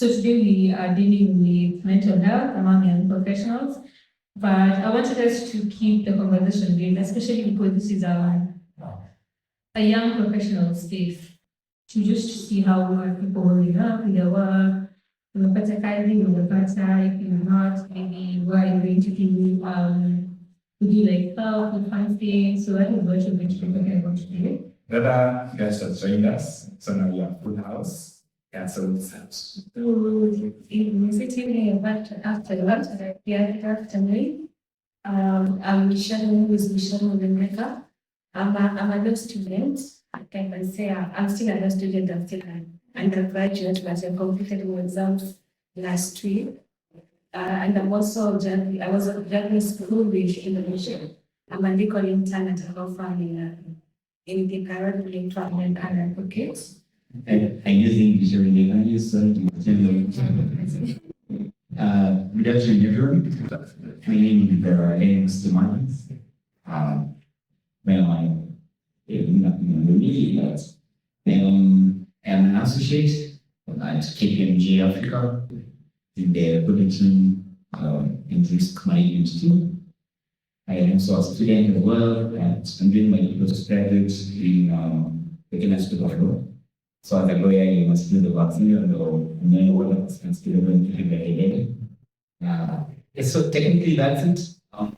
So today we are dealing with mental health among young professionals, but I wanted us to keep the conversation going, especially because this is a young professional space, to just see how people holding up with their work, umepata kazi, umepata, if you're not, maybe what are you going to do, would you like help with find things? So that is what you're going to be looking about today. Whether you guys have joined us, so now we are full house. Yeah, so it's Sitting here after lunch, good afternoon. I'm Michelle, who is Michelle Rebecca. I'm a law student. I can say I'm still a law student. I'm still an undergraduate, but I completed my exams last week. And I'm also I was a journalist school with Indonesia. I'm a legal intern at a law firm in the Caribbean Travel and Advocates. And using visual languages, good afternoon, everyone. My name is Alex Demanis. Well, I'm I'm an associate at KPMG Africa in the production and risk management team. I am also a student as well, and I'm doing my postgraduate in the University of Law. So as a lawyer, you must do the vaccine or know what the responsibility going to be again. So technically that's it. Of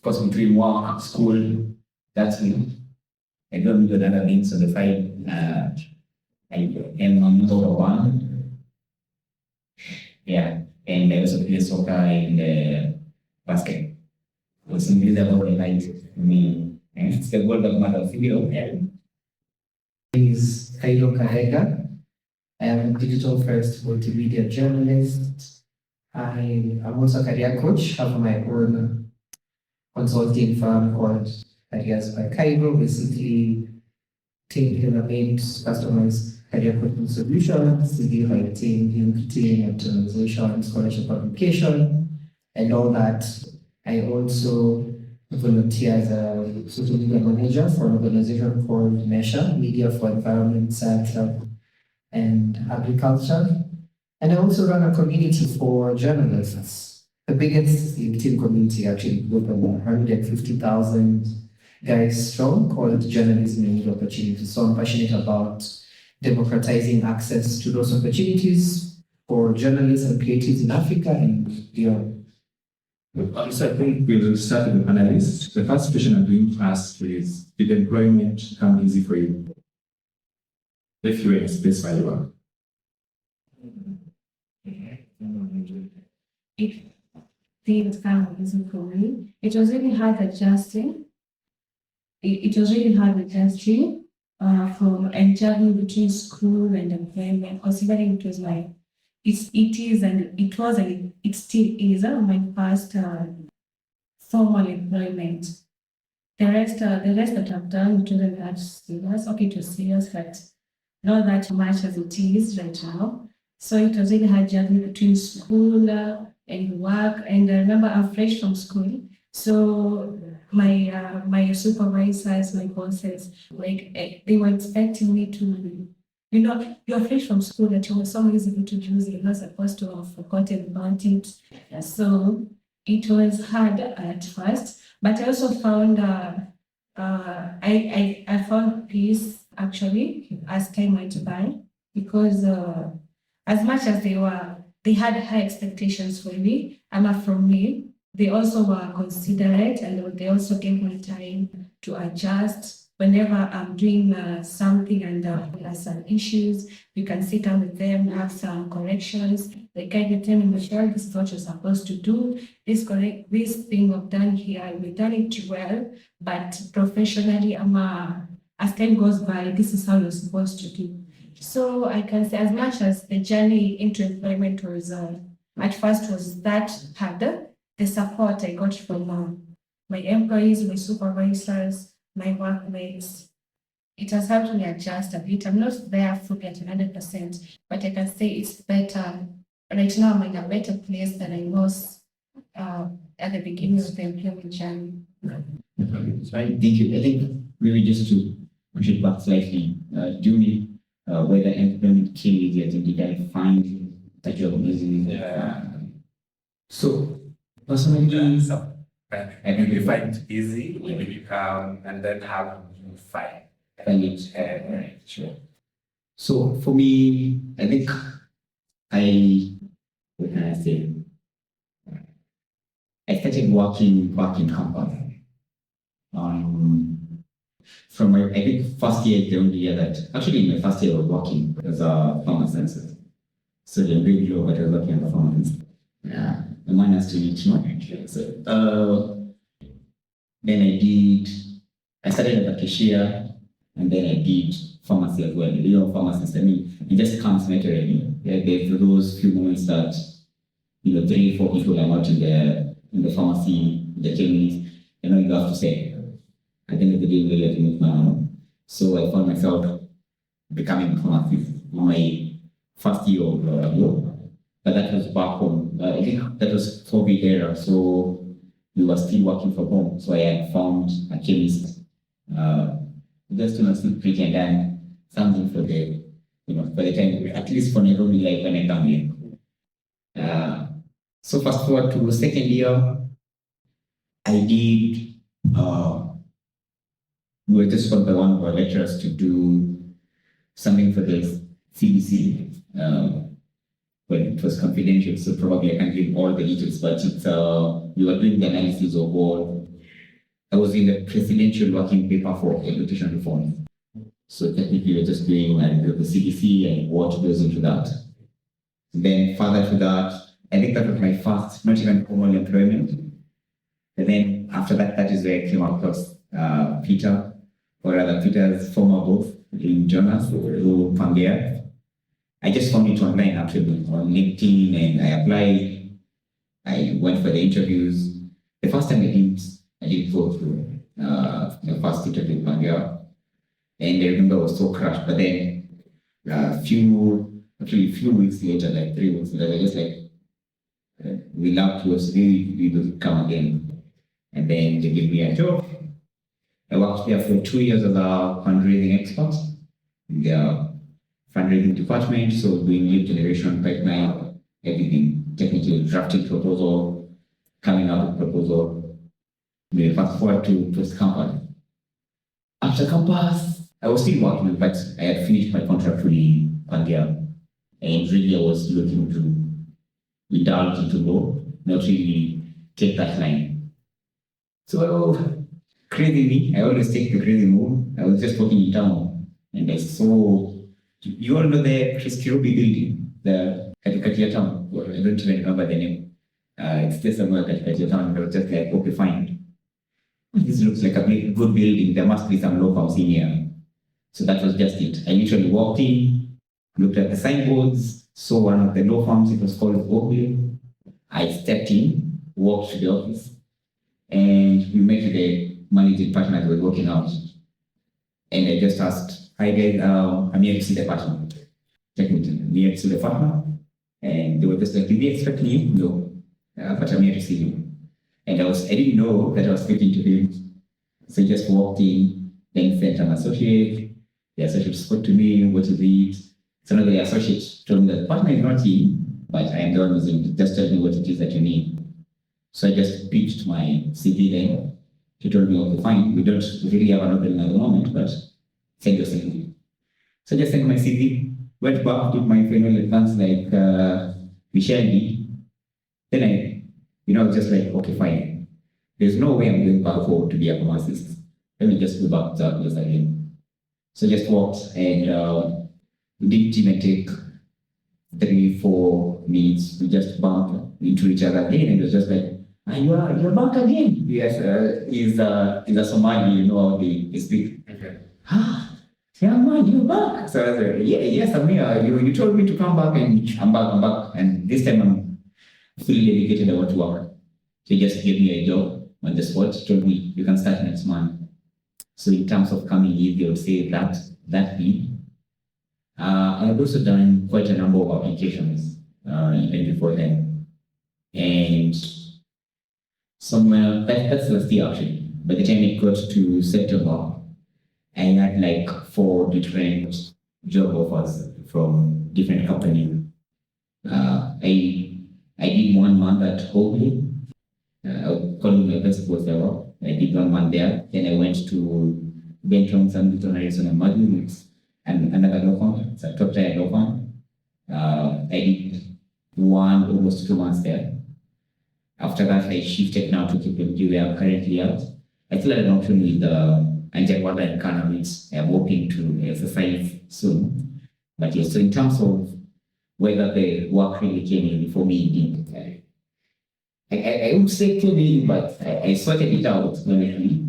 course, between work, school, that's it. I don't do other things on the side. I am on number one. Yeah, and I also play soccer and basket. What's invisible in light for me, and it's the world of mother video. Is Kailo Kahega. I am a digital first multimedia journalist. I am also a career coach. I have my own consulting firm called Careers by Kailo. Basically, tailor-made customized career coaching solutions, CV writing, LinkedIn, optimization, scholarship application, and all that. I also volunteer as a social media manager for an organization called MESHA, Media for Environment, Science, and Agriculture. And I also run a community for journalists, the biggest LinkedIn community actually, with 150,000 guys strong, called Journalism and New Opportunities. So I'm passionate about democratizing access to those opportunities for journalists and creatives in Africa and beyond. So I think we'll start with the panelists. The first question I'm going to ask is, did employment come easy for you? If you were in a space where you are. It did come easy for me. It was really hard adjusting. It was really hard adjusting from juggling between school and employment, considering it was it still is my first formal employment. The rest that I've done, it wasn't that serious. Okay, it was serious, but not that much as it is right now. So it was really hard juggling between school and work. And I remember I'm fresh from school, so my supervisors, my bosses, they were expecting me to. You're fresh from school that you're so easy to use, you're not supposed to have forgotten about it. So it was hard at first, but I also found I found peace actually as time went by, because as much as they had high expectations for me and from me, they also were considerate, and they also gave me time to adjust. Whenever I'm doing something and there are some issues, you can sit down with them, have some corrections. They kind of tell me, Michelle, this is what you're supposed to do. This thing I've done here, we've done it well, but professionally, as time goes by, this is how you're supposed to do. So I can say, as much as the journey into employment was at first was that harder, the support I got from my employees, my supervisors, my workmates, it has helped me adjust a bit. I'm not there fully at 100%, but I can say it's better. Right now, I'm in a better place than I was at the beginning of the employment journey. Thank you. I think maybe just to push it back slightly, do me whether employment came easy, I think did I find job easily. So personally, I think you find it easy when you come and then have you fight. find it right, sure. So for me, I think what can I say? I started working back in campus. From my, I think first year is the only year that, actually in my first year I was working as a pharmacist. So the grade low, but I was working as a pharmacist. Yeah, the minus to each one. So, then I started as a cashier, and then I did pharmacy as well. You know, pharmacist, I mean, it just comes naturally. Yeah, there's those few moments that, 3, 4 people are out in the pharmacy, the chemist, you have to say, I think at the day we let me move my own. So I found myself becoming a pharmacist in my first year of law. But that was back home. I think that was COVID era, so we were still working from home. So I had found a chemist just to still pretend and something for the, for the time, at least for Nairobi life when I come here. So fast forward to second year, I did, we were just called by one of our lecturers to do something for the CBC, but it was confidential, so probably I can't give all the details, but it's, we were doing the analysis of all, I was in the presidential working paper for education reform. So technically we're just doing the CBC and what goes into that. Then further to that, I think that was my first, not even formal employment. And then after that, that is where I came across Peter, or rather Peter's former boss, in Jonas, who Pangea. I just found it online actually, on LinkedIn, and I applied. I went for the interviews. The first time I didn't go through the first interview with Pangea. And I remember I was so crushed, but then a few weeks later, like 3 weeks later, I was just like, we love to we will come again. And then they gave me a job. I worked there for 2 years as a fundraising expert in their fundraising department, so doing lead generation, pipeline, everything, technically drafting proposal, coming up with proposal. We fast forward to post-campus. After campus, I was still working, but I had finished my contract with Pangea, and really I was looking to indulge into law, not really take that line. So crazy me, I always take the crazy move. I was just walking in town, and I saw, you all know the Chris Kirubi building, the Katikati town, I don't even remember the name. It's just somewhere Katikati town, I was just like, okay, fine. This looks like a good building, there must be some law firms in here. So that was just it. I literally walked in, looked at the signboards, saw one of the law firms, it was called Oakville. I stepped in, walked to the office, and we met with the managing partner that was working out. And I just asked, hi guys, I'm here to see the partner. Technically, I'm here to see the partner. And they were just like, did we expect you? No, but I'm here to see you. And I didn't know that I was speaking to him. So I just walked in, then sent an associate. The associate spoke to me, what is it? So now the associate told me that the partner is not in, but I am the one who's in, just tell me what it is that you need. So I just pitched my CV then. She told me, okay, fine, we don't really have an opening at the moment, but send your CV. So I just sent my CV, went back, did my final advance like Michelle did. Then I was just like, okay, fine. There's no way I'm going back home to be a pharmacist. Let me just go back to that place again. So I just walked, and we didn't even take 3-4 minutes. We just bumped into each other again, and it was just like, you're back again. Yes, he's a Somali, how they speak. Yeah, man, you're back. So I was like, yes, I'm here. You told me to come back, and I'm back. And this time I'm fully dedicated. I want to work. So he just gave me a job on the spot, told me you can start next month. So in terms of coming in, they would say that be. I've also done quite a number of applications even before then. And somewhere, that's last year actually. By the time it got to September, I had like 4 different job offers from different companies. I did 1 month at Holy, calling my best was there. I did 1 month there. Then I went to Benton, San Antonio, Arizona, Magnus, and another law firm. It's a top tier law firm. I did almost 2 months there. After that, I shifted now to KPMG, where I'm currently at. I still had an option with Anjawala and Cannabis. I'm hoping to exercise soon. But yes, so in terms of whether the work really came in for me, I would say clearly, but I sorted it out honestly,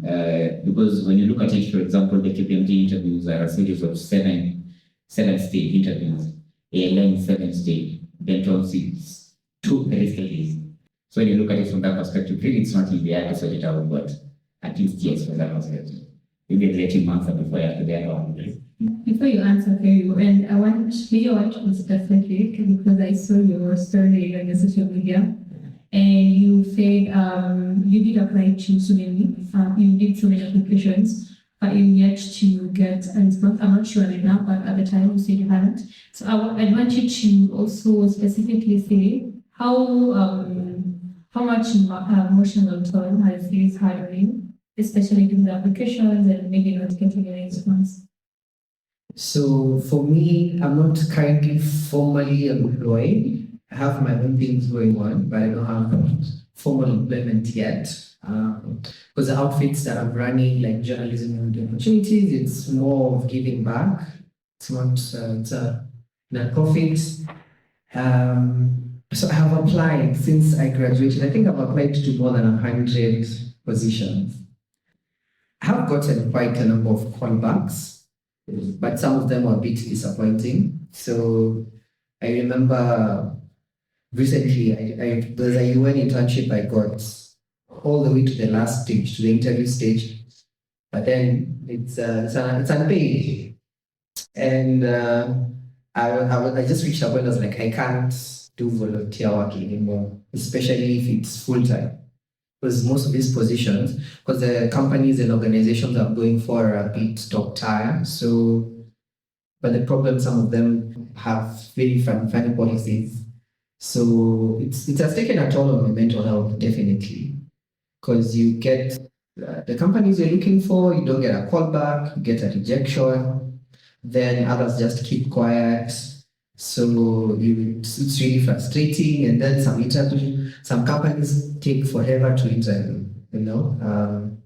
because when you look at it, for example, the KPMG interviews are a series of seven-stage interviews. ALM 7-stage, Benton 6, 2 stages. So when you look at it from that perspective, really it's not easy. I have to sort it out, but at least yes, from that perspective. Maybe a little answer before I have to get on. Before you answer, Ferry, and I want to specifically because I saw your story on your social media, and you said you did apply to so many, you did so many applications, but you yet to get a response. I'm not sure right now, but at the time you said you hadn't. So I want you to also specifically say how much emotional toll has this hardening, especially during the applications and maybe not getting any response. So for me, I'm not currently formally employed. I have my own things going on, but I don't have formal employment yet. Because the outfits that I'm running, like journalism and opportunities, it's more of giving back. It's not it's a non-profit. So I have applied since I graduated. I think I've applied to more than 100 positions. I have gotten quite a number of callbacks, but some of them were a bit disappointing. So I remember recently, there's a UN internship I got all the way to the last stage, to the interview stage, but then it's unpaid. And I just reached a point. I was like, I can't do volunteer work anymore, especially if it's full time. Because most of these positions, because the companies and organizations I'm going for are a bit top tier. So, but the problem, some of them have very funny policies. So it has taken a toll on my mental health, definitely. Because you get the companies you're looking for, you don't get a call back, you get a rejection, then others just keep quiet. So it's really frustrating. And then some companies take forever to interview, you know.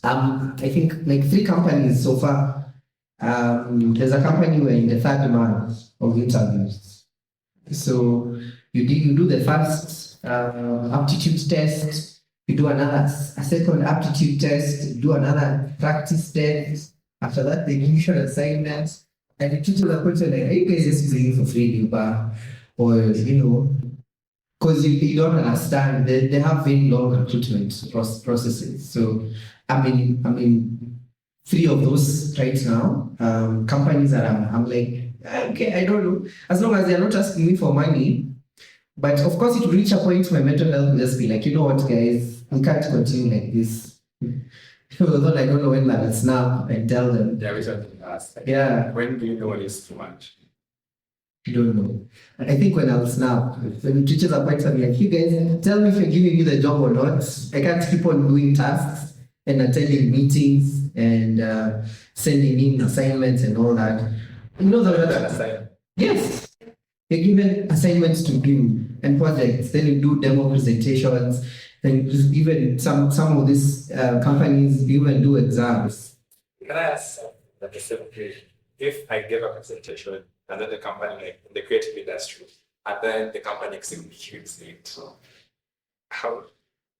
I think like 3 companies so far. There's a company where in the 3rd month of interviews. So you do the first aptitude test, you do a second aptitude test, do another practice test. After that, they give you an assignment. And the teacher will question like, are you guys just using it for free, or you know, because you don't understand. They have very long recruitment processes. So I mean, 3 of those right now. Companies that I'm like, okay, I don't know. As long as they're not asking me for money, but of course it will reach a point my mental health will just be like, you know what, guys, we can't continue like this. Although I don't know when I'll snap and tell them. Yeah, we should ask. Yeah. When do you know it's too much? I don't know. I think when I'll snap, when the teachers are quite like, you guys, tell me if you're giving me the job or not. I can't keep on doing tasks and attending meetings and sending in assignments and all that. You know that? Yes. You're given assignments to do and projects. Then you do demo presentations. Then even some of these companies even do exams. Can I ask the same question? If I give a presentation and then the company, like in the creative industry, and then the company executes it, how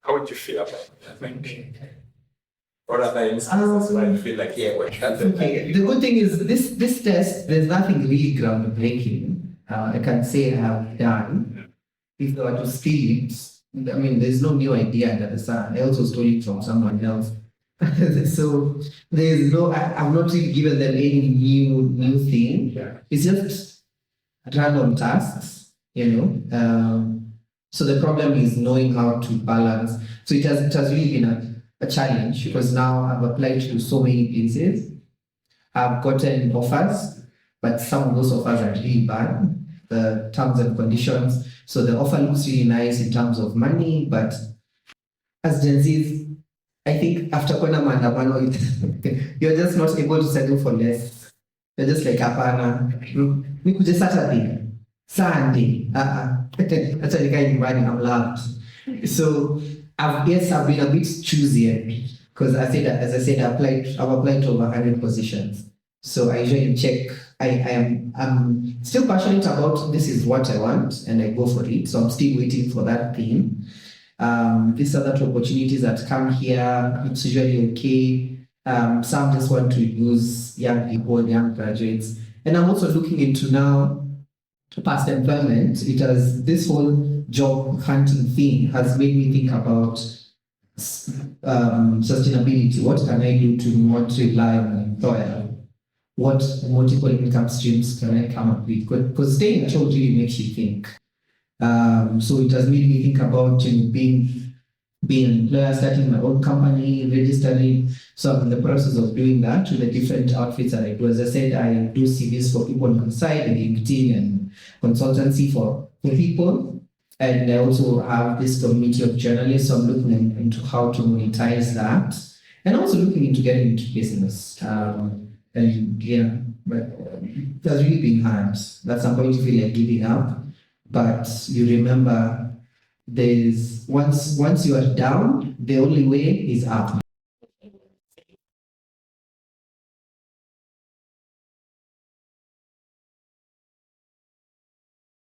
would you feel about that? Or other instances where you feel like, yeah, well, that's okay. The good thing is this test, there's nothing really groundbreaking. I can say I have done. If I were to steal it, I mean, there's no new idea under the sun. I also stole it from someone else. So there's I'm not really given them any new thing. Yeah. It's just random tasks, you know. So the problem is knowing how to balance. So it has really been a challenge because now I've applied to so many places. I've gotten offers, but some of those offers are really bad. the terms and conditions. So the offer looks really nice in terms of money, but as Gen Zs, I think after Kona Mandamano, you're just not able to settle for less. You're just like, hapana, nikuje Saturday, Sunday, that's why I'm loved. So I've been a bit choosy because as I said, I've applied to over 100 positions. So I usually check. I'm still passionate about this is what I want, and I go for it. So I'm still waiting for that thing. These other opportunities that come here, it's usually okay. Some just want to use young people, young graduates. And I'm also looking into now past employment. This whole job hunting thing has made me think about sustainability. What can I do to not rely on an employer? What multiple income streams can I come up with? Because staying at home really makes you think. So it has made me think about being an employer, starting my own company, registering. So I'm in the process of doing that with the different outfits that I do. As I said, I do CVs for people on the side, and LinkedIn and consultancy for people. And I also have this community of journalists. So I'm looking into how to monetize that, and also looking into getting into business. And yeah, but it has really been hard. At some point, you feel like giving up, but you remember once you are down, the only way is up.